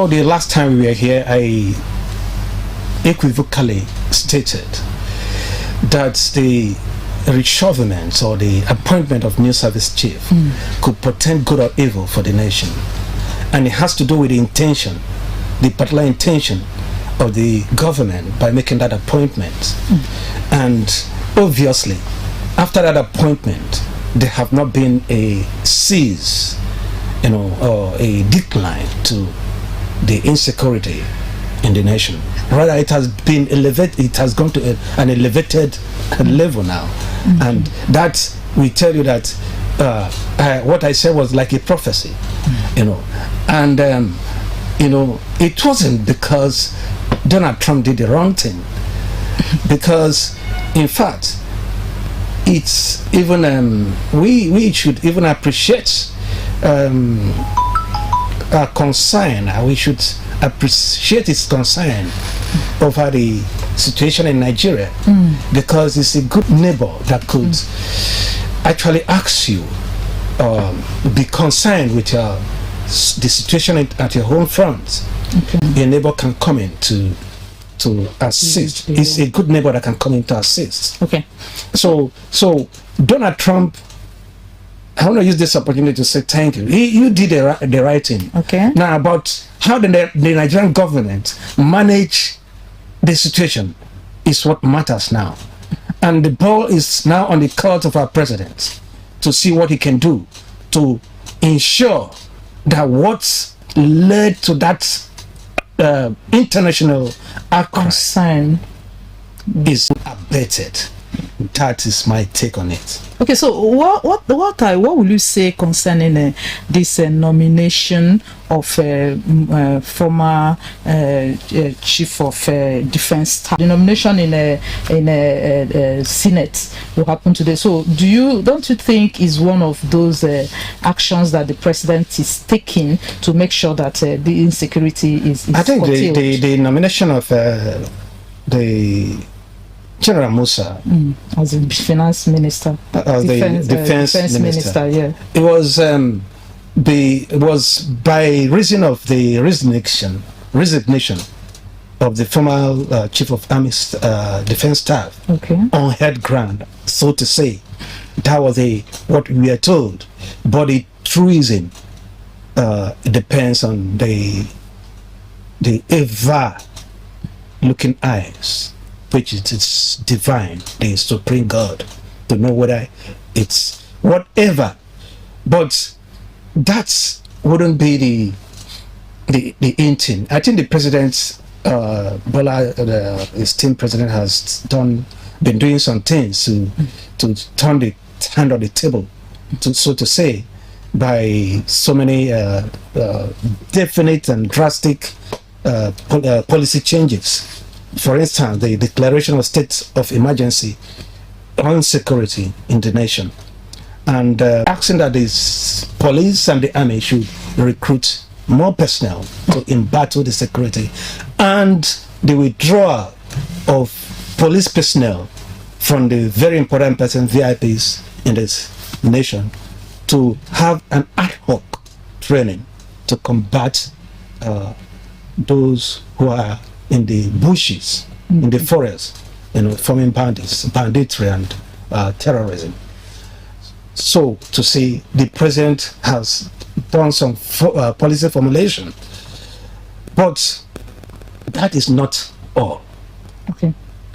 the last time we were here, I equivocally stated that the reshufflement or the appointment of new service chief could portend good or evil for the nation. And it has to do with the intention, the particular intention of the government by making that appointment. And obviously, after that appointment, there have not been a cease, or a decline to the insecurity in the nation. Rather, it has been elevated. It has gone to an elevated level now, and that we tell you that what I said was like a prophecy, and it wasn't because Donald Trump did the wrong thing, because in fact, it's even we should even appreciate our concern. We should appreciate his concern over the situation in Nigeria, because it's a good neighbor that could actually ask you, be concerned with the situation at your home front. A neighbor can come in to assist. It's a good neighbor that can come in to assist. So Donald Trump, I want to use this opportunity to say thank you. You did the right thing. Now, about how the Nigerian government manage the situation is what matters now. And the ball is now on the court of our president to see what he can do to ensure that what led to that international concern is abated. That is my take on it. So what will you say concerning this nomination of former chief of defense staff? The nomination in Senate will happen today. So don't you think is one of those actions that the president is taking to make sure that the insecurity is I think curtailed? the nomination of the General Musa as the finance minister, defense minister, it was by reason of the resignation of the former chief of army defense staff on head ground, so to say. That was what we are told, but the truism depends on the ever looking eyes, which is divine, the supreme God, to know whether it's whatever. But that wouldn't be the intent. I think the president, Bola, the esteemed president, has been doing some things to turn the hand on the table, so to say, by so many definite and drastic policy changes. For instance, the declaration of state of emergency on security in the nation, and asking that the police and the army should recruit more personnel to embattle the security, and the withdrawal of police personnel from the very important person VIPs in this nation to have an ad hoc training to combat those who are in the bushes, in the forest, forming banditry and terrorism. So to say, the president has done some policy formulation, but that is not all.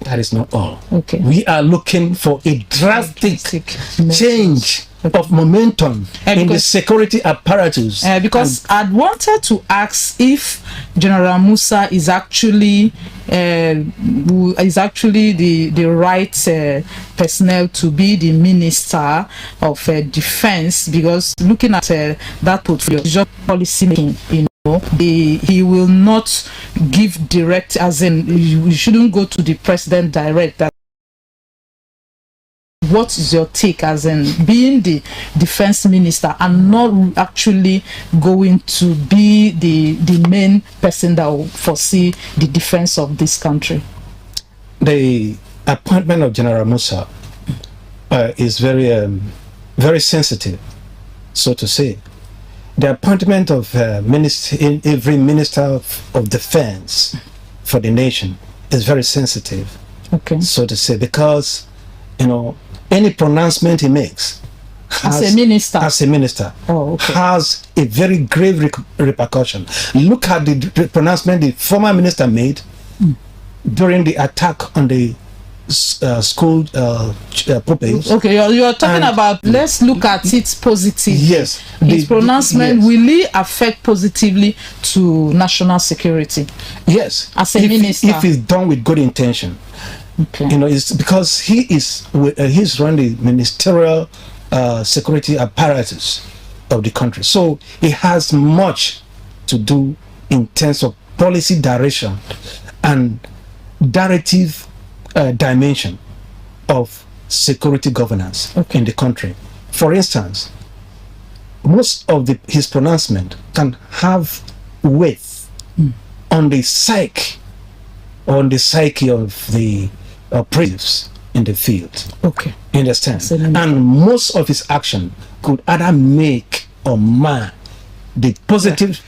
That is not all. We are looking for a drastic change of momentum in the security apparatus. Because I'd wanted to ask if General Musa is actually the right personnel to be the minister of defense, because looking at that portfolio, just policy making, he will not give direct, as in you shouldn't go to the president direct. That what is your take, as in being the defense minister and not actually going to be the main person that will foresee the defense of this country? The appointment of General Musa is very sensitive, so to say. the appointment of every minister of defense for the nation is very sensitive, Okay. so to say, because any pronouncement he makes As a minister. has Okay. has a very grave repercussion. Look at the pronouncement the former minister made during the attack on the school pupils. Okay, you're talking And- about, let's look at it positively. Yes, His pronouncement, yes. will it affect positively to national security? Yes, As a minister. if it's done with good intention. Okay. It's because he's running the ministerial security apparatus of the country, so he has much to do in terms of policy direction and directive dimension of security governance in the country. For instance, most of his pronouncement can have weight on the psyche of the operatives in the field. Okay. You understand? Absolutely. And most of his action could either make or mar the positive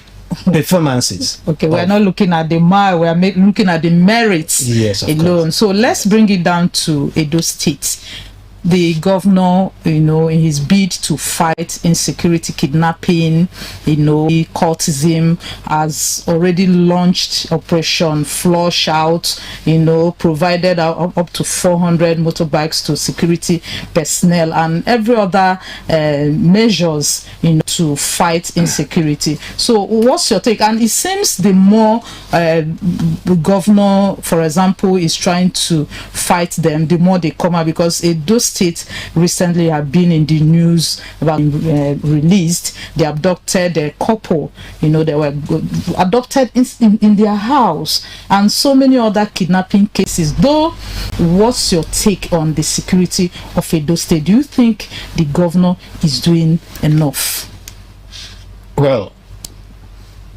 performances. Okay, we're of- not looking at the we're looking at the merits Yes, of alone. course. So let's bring it down to Edo State. The governor, in his bid to fight insecurity, kidnapping, cultism, has already launched Operation Flush Out, provided up to 400 motorbikes to security personnel and every other measures, to fight insecurity. So what's your take? And it seems the more the governor, for example, is trying to fight them, the more they come out, because Edo State recently have been in the news about released. They abducted a couple, they were adopted in their house, and so many other kidnapping cases. Though, what's your take on the security of Edo State? Do you think the governor is doing enough? Well,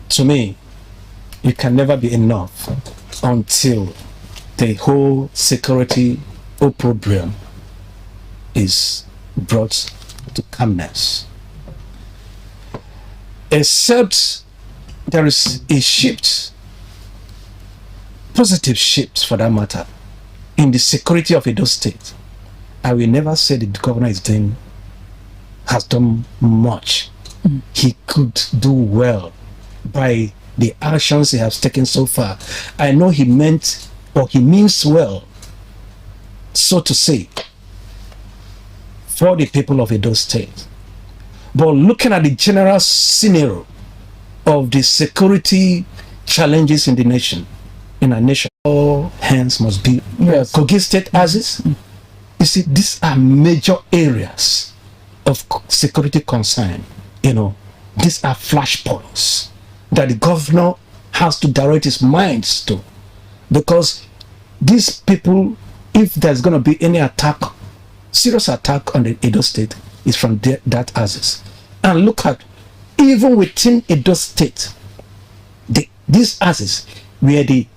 to me, it can never be enough until the whole security opprobrium is brought to calmness. Except there is a shift, positive shift for that matter, in the security of Edo State, I will never say the governor has done much. He could do well by the actions he has taken so far. I know he meant, or he means well, so to say, for the people of Edo State. But looking at the general scenario of the security challenges in our nation, all hands must be cogitate as is. You see, these are major areas of security concern. These are flashpoints that the governor has to direct his minds to, because these people, if there's going to be any serious attack on the Edo State, is from that axis. And look at, even within Edo State, this axis where the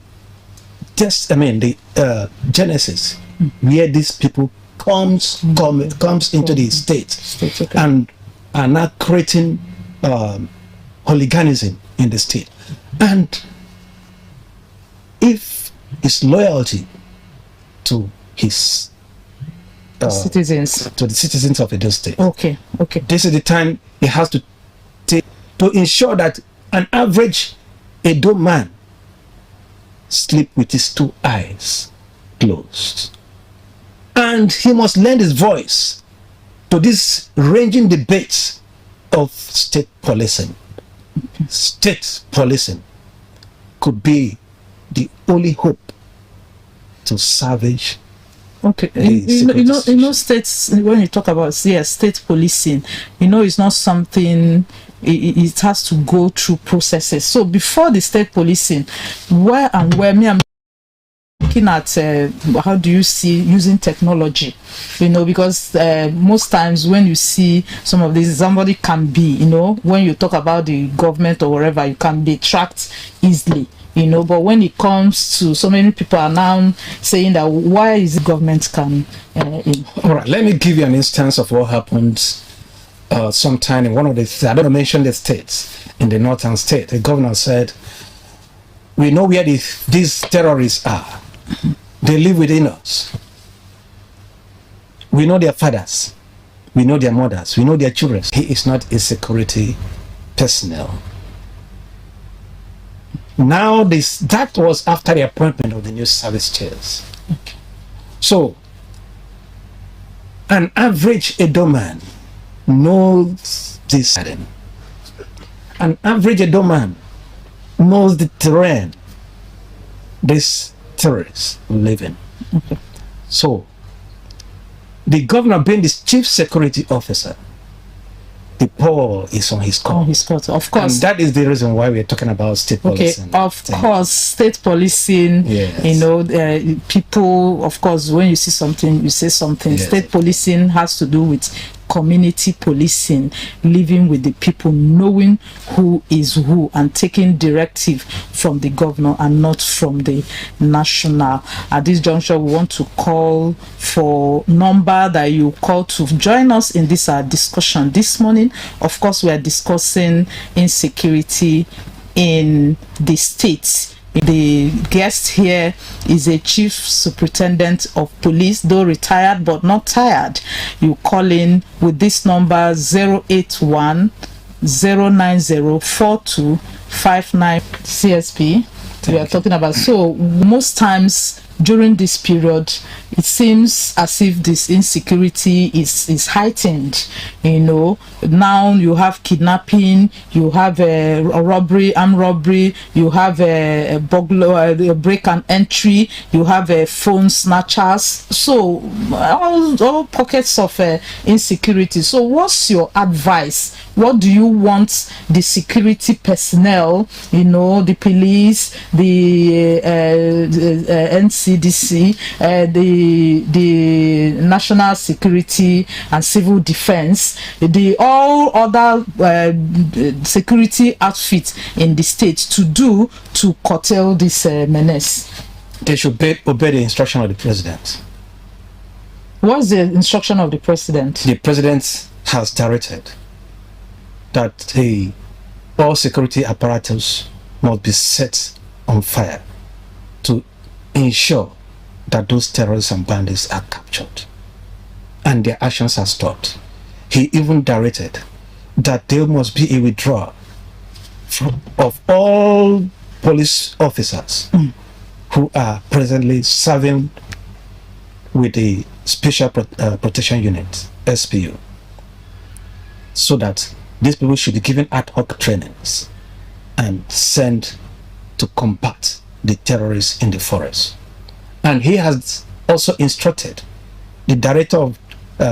genesis, where these people comes into the state, Okay. and are now creating hooliganism in the state. And if his loyalty to his Citizens. to the citizens of Edo State, Okay. this is the time he has to take to ensure that an average Edo man sleep with his two eyes closed, and he must lend his voice to this ranging debates of state policing. State policing could be the only hope to salvage. Okay, states, when you talk about state policing, it's not something, it has to go through processes. So before the state policing, where I'm looking at how do you see using technology, because most times when you see some of this, somebody can be, when you talk about the government or wherever, you can be tracked easily. But when it comes to, so many people are now saying that why is the government can All right, let me give you an instance of what happened sometime in one of the, I don't mention the states, in the northern state, the governor said, we know where these terrorists are. They live within us. We know their fathers. We know their mothers. We know their children. He is not a security personnel. Now that was after the appointment of the new service chairs. Okay. So an average Edo man knows this. An average Edo man knows the terrain these terrorists live in. Okay. So the governor being the chief security officer, the ball is on his court. On his court, of course. And that is the reason why we're talking about state policing. Okay, of course, state policing, yes. You know, people, of course, when you see something, you say something. Yes. State policing has to do with community policing, living with the people, knowing who is who, and taking directive from the governor and not from the national. At this juncture, we want to call for number that you call to join us in this discussion this morning. Of course, we are discussing insecurity in the states. The guest here is a chief superintendent of police, though retired but not tired. You call in with this number 081 090 4259 CSP. We are talking about. So most times during this period, it seems as if this insecurity is heightened. You know, now you have kidnapping, you have a robbery, armed robbery, you have a burglar, a break and entry, you have a phone snatchers. So all pockets of insecurity. So what's your advice? What do you want the security personnel, you know, the police, the NCDC, the National Security and Civil Defense, the all other security outfits in the state to do to curtail this menace? They should obey the instruction of the president. What's the instruction of the president? The president has directed that all security apparatus must be set on fire to ensure that those terrorists and bandits are captured and their actions are stopped. He even directed that there must be a withdrawal of all police officers who are presently serving with the Special Protection Unit, SPU, so that these people should be given ad hoc trainings and sent to combat the terrorists in the forest. And he has also instructed the director of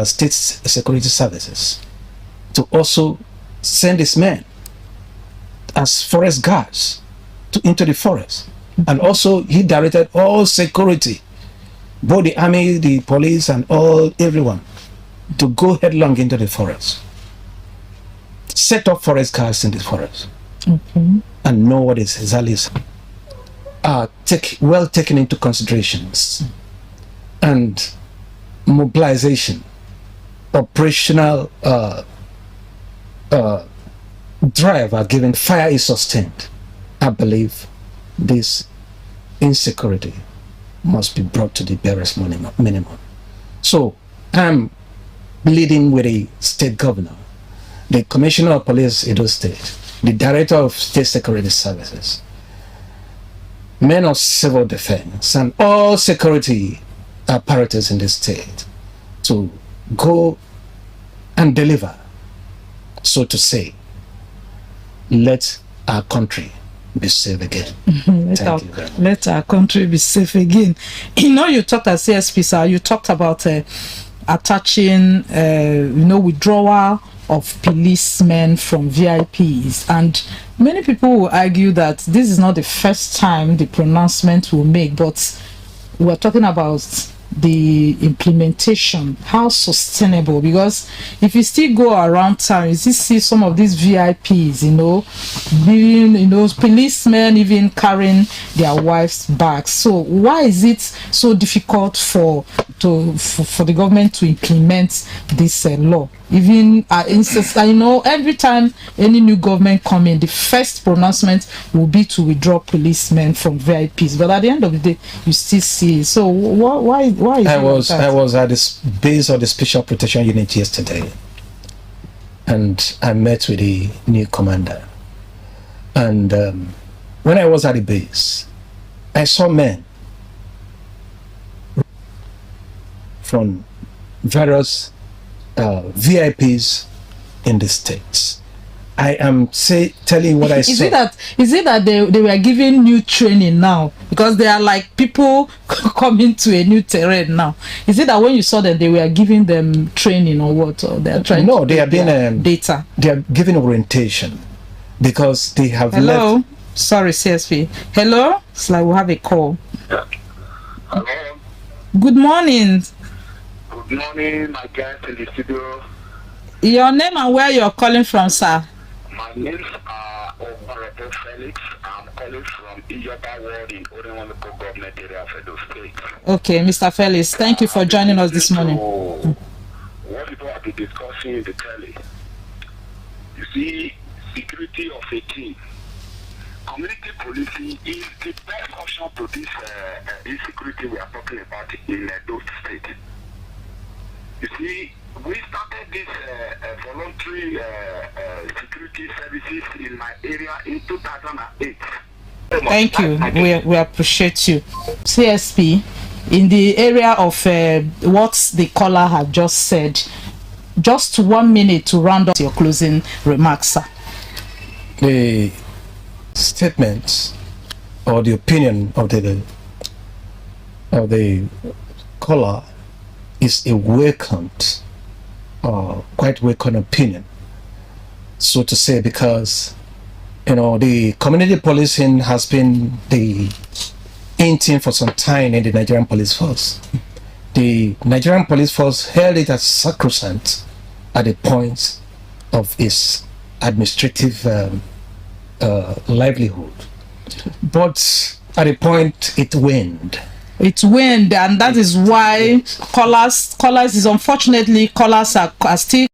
state security services to also send his men as forest guards into the forest. And also he directed all security, both the army, the police, and everyone, to go headlong into the forest. Set up forest guards in the forest. Okay. And know what is exactly well taken into considerations, and mobilization, operational drive are given, fire is sustained. I believe this insecurity must be brought to the barest minimum. So I'm leading with a state governor, the commissioner of police Edo State, the director of state security services, men of civil defense, and all security apparatus in the state to go and deliver, so to say, let our country be safe again. Let our country be safe again. You know, you talked at CSP, sir, you talked about attaching, withdrawal of policemen from VIPs, and many people will argue that this is not the first time the pronouncement will make, but we're talking about the implementation, how sustainable, because if you still go around town, you still see some of these VIPs, being, policemen even carrying their wives' bags. So why is it so difficult for the government to implement this law? even instance, you know, every time any new government come in, the first pronouncement will be to withdraw policemen from VIPs. But at the end of the day, you still see it. So why is I it was like that? I was at this base of the Special Protection Unit yesterday, and I met with the new commander. And when I was at the base, I saw men from various VIPs in the states. I am telling you what I saw. Is it that they were giving new training now, because they are like people coming to a new terrain now? Is it that when you saw that they were giving them training or what, or they are trying? No, they are being data. They are giving orientation because they have Hello. left. Sorry, CSP. Hello. It's like we have a call. Hello. Good morning. Good morning, my guest in the studio. Your name and where you're calling from, sir? My name's Honorable Felix. I'm calling from Ijoba Ward in Oregon Local Government Area of Edo State. Okay, Mr. Felix, thank you for joining us this morning. What people have been discussing in the telly. You see, security of a team. Community policing is the best option to this insecurity we are talking about in Edo State. You see, we started this voluntary security services in my area in 2008. Thank you. We appreciate you. CSP, in the area of what the caller had just said, just 1 minute to round up your closing remarks, sir. The statement or the opinion of the caller is a welcomed, quite welcome opinion, so to say, because you know the community policing has been the in thing for some time in the Nigerian police force. The Nigerian police force held it as sacrosanct at the point of its administrative livelihood, but at a point it waned. It waned, and that is why callers is unfortunately callers are still